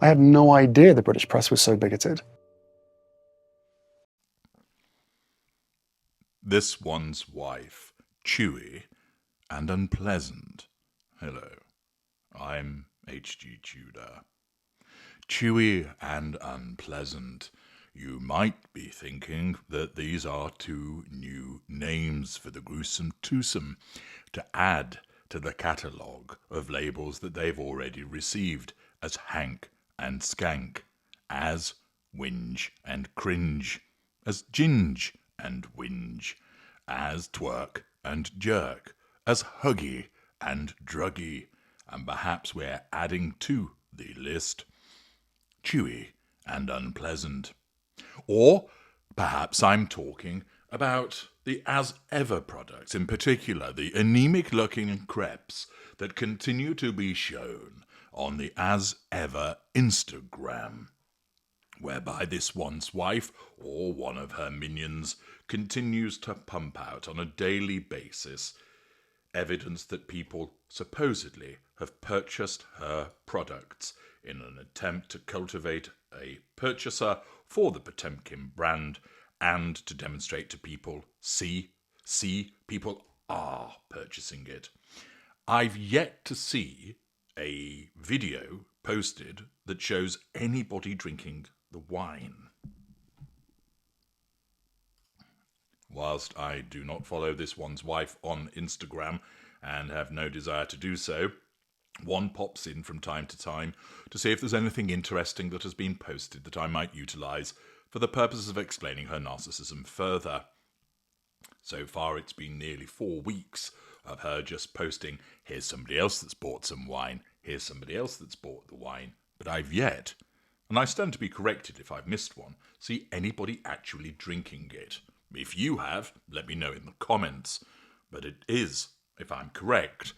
I had no idea the British press was so bigoted. This one's wife, Chewy and unpleasant. Hello, I'm HG Tudor. Chewy and unpleasant. You might be thinking that these are two new names for the gruesome twosome to add to the catalogue of labels that they've already received as Hank and Skank, as Whinge and Cringe, as Ginge and Whinge, as Twerk and Jerk, as Huggy and Druggy, and perhaps we're adding to the list Chewy and unpleasant. Or perhaps I'm talking about the As Ever products, in particular the anemic-looking crepes that continue to be shown on the As Ever Instagram, whereby this one's wife or one of her minions continues to pump out on a daily basis evidence that people supposedly have purchased her products in an attempt to cultivate a purchaser for the Potemkin brand and to demonstrate to people, see, people are purchasing it. I've yet to see a video posted that shows anybody drinking the wine. Whilst I do not follow this one's wife on Instagram and have no desire to do so, one pops in from time to time to see if there's anything interesting that has been posted that I might utilise for the purposes of explaining her narcissism further. So far it's been nearly 4 weeks of her just posting, here's somebody else that's bought some wine, here's somebody else that's bought the wine, but I've yet, and I stand to be corrected if I've missed one, see anybody actually drinking it. If you have, let me know in the comments. But it is, if I'm correct,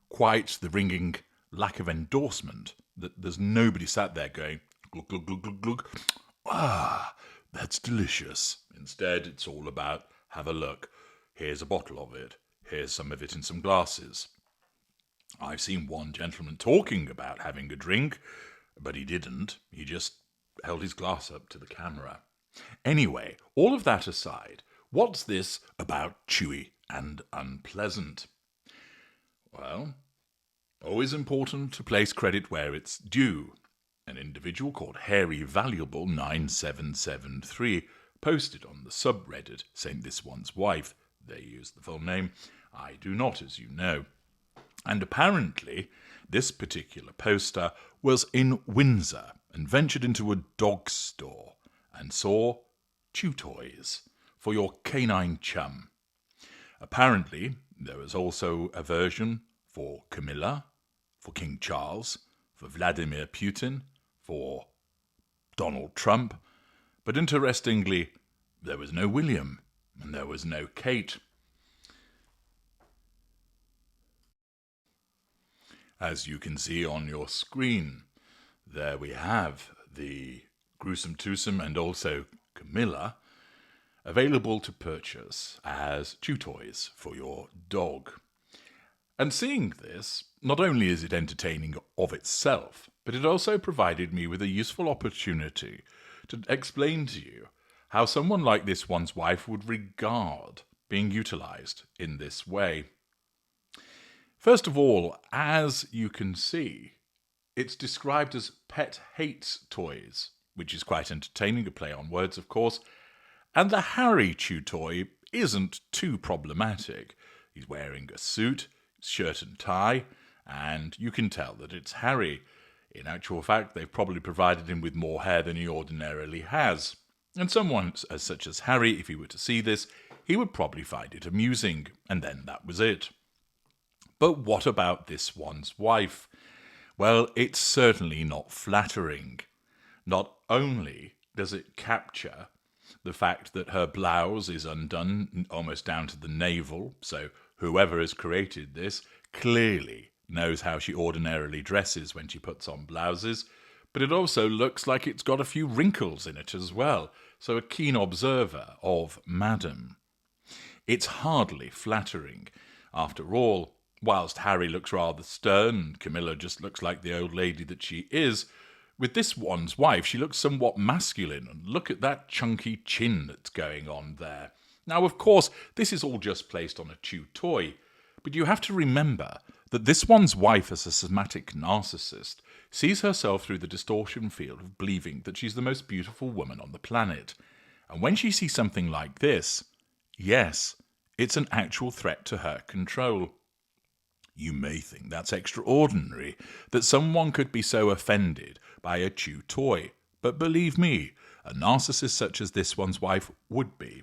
quite the ringing lack of endorsement that there's nobody sat there going, glug, glug, glug, glug, glug. Ah, that's delicious. Instead, it's all about, have a look. Here's a bottle of it. Here's some of it in some glasses. I've seen one gentleman talking about having a drink, but he didn't. He just held his glass up to the camera. Anyway, all of that aside, what's this about Chewy and unpleasant? Well, always important to place credit where it's due. An individual called Hairy Valuable 9773 posted on the subreddit saying this one's wife. They use the full name. I do not, as you know. And apparently, this particular poster was in Windsor and ventured into a dog store and saw chew toys for your canine chum. Apparently, there was also a version for Camilla, for King Charles, for Vladimir Putin, for Donald Trump, but interestingly, there was no William and there was no Kate. As you can see on your screen, there we have the gruesome twosome and also Camilla available to purchase as chew toys for your dog. And seeing this, not only is it entertaining of itself, but it also provided me with a useful opportunity to explain to you how someone like this one's wife would regard being utilised in this way. First of all, as you can see, it's described as pet hates toys, which is quite entertaining, a play on words, of course. And the Harry chew toy isn't too problematic. He's wearing a suit, shirt and tie, and you can tell that it's Harry. In actual fact, they've probably provided him with more hair than he ordinarily has. And someone as such as Harry, if he were to see this, he would probably find it amusing, and then that was it. But what about this one's wife? Well, it's certainly not flattering. Not only does it capture the fact that her blouse is undone almost down to the navel, so whoever has created this clearly knows how she ordinarily dresses when she puts on blouses, but it also looks like it's got a few wrinkles in it as well, so a keen observer of Madam. It's hardly flattering. After all, whilst Harry looks rather stern and Camilla just looks like the old lady that she is, With this one's wife, she looks somewhat masculine, and look at that chunky chin that's going on there. Now, of course, this is all just placed on a chew toy, but you have to remember that this one's wife, as a somatic narcissist, sees herself through the distortion field of believing that she's the most beautiful woman on the planet. And when she sees something like this, yes, it's an actual threat to her control. You may think that's extraordinary, that someone could be so offended by a chew toy, but believe me, a narcissist such as this one's wife would be.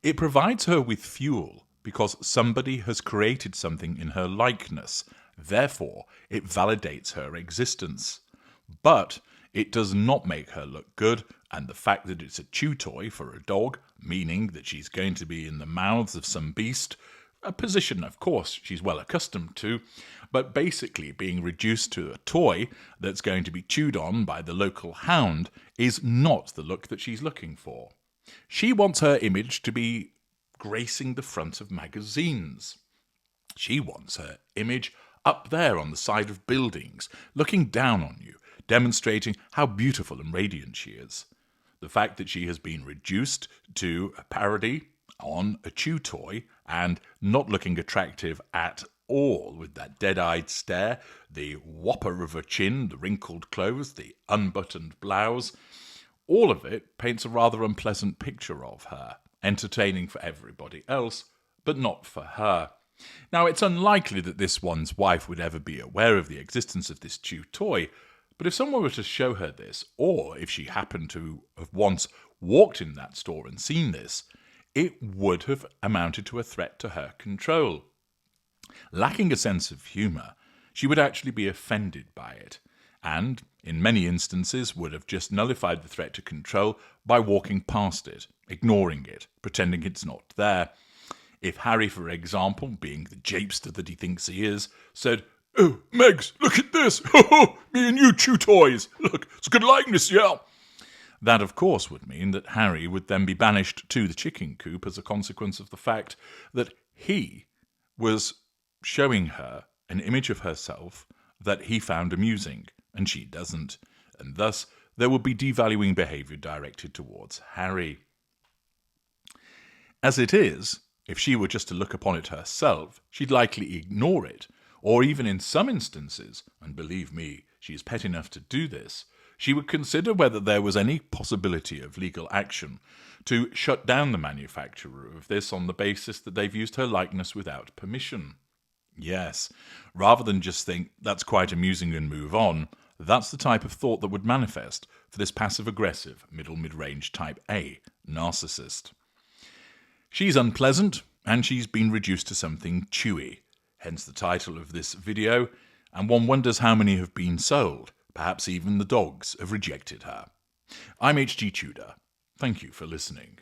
It provides her with fuel because somebody has created something in her likeness. Therefore, it validates her existence. But it does not make her look good, and the fact that it's a chew toy for a dog, meaning that she's going to be in the mouths of some beast, a position, of course, she's well accustomed to, but basically being reduced to a toy that's going to be chewed on by the local hound is not the look that she's looking for. She wants her image to be gracing the front of magazines. She wants her image up there on the side of buildings, looking down on you, demonstrating how beautiful and radiant she is. The fact that she has been reduced to a parody on a chew toy and not looking attractive at all, with that dead-eyed stare, the whopper of a chin, the wrinkled clothes, the unbuttoned blouse, all of it paints a rather unpleasant picture of her, entertaining for everybody else, but not for her. Now, it's unlikely that this one's wife would ever be aware of the existence of this chew toy, but if someone were to show her this, or if she happened to have once walked in that store and seen this, it would have amounted to a threat to her control. Lacking a sense of humour, she would actually be offended by it, and, in many instances, would have just nullified the threat to control by walking past it, ignoring it, pretending it's not there. If Harry, for example, being the japester that he thinks he is, said, "Oh, Megs, look at this! Me and you chew toys! Look, it's a good likeness, yeah!" That, of course, would mean that Harry would then be banished to the chicken coop as a consequence of the fact that he was showing her an image of herself that he found amusing, and she doesn't, and thus there would be devaluing behaviour directed towards Harry. As it is, if she were just to look upon it herself, she'd likely ignore it, or even in some instances, and believe me, she is pet enough to do this, she would consider whether there was any possibility of legal action to shut down the manufacturer of this on the basis that they've used her likeness without permission. Yes, rather than just think, that's quite amusing and move on, that's the type of thought that would manifest for this passive-aggressive, mid-range type A narcissist. She's unpleasant, and she's been reduced to something chewy, hence the title of this video, and one wonders how many have been sold. Perhaps even the dogs have rejected her. I'm HG Tudor. Thank you for listening.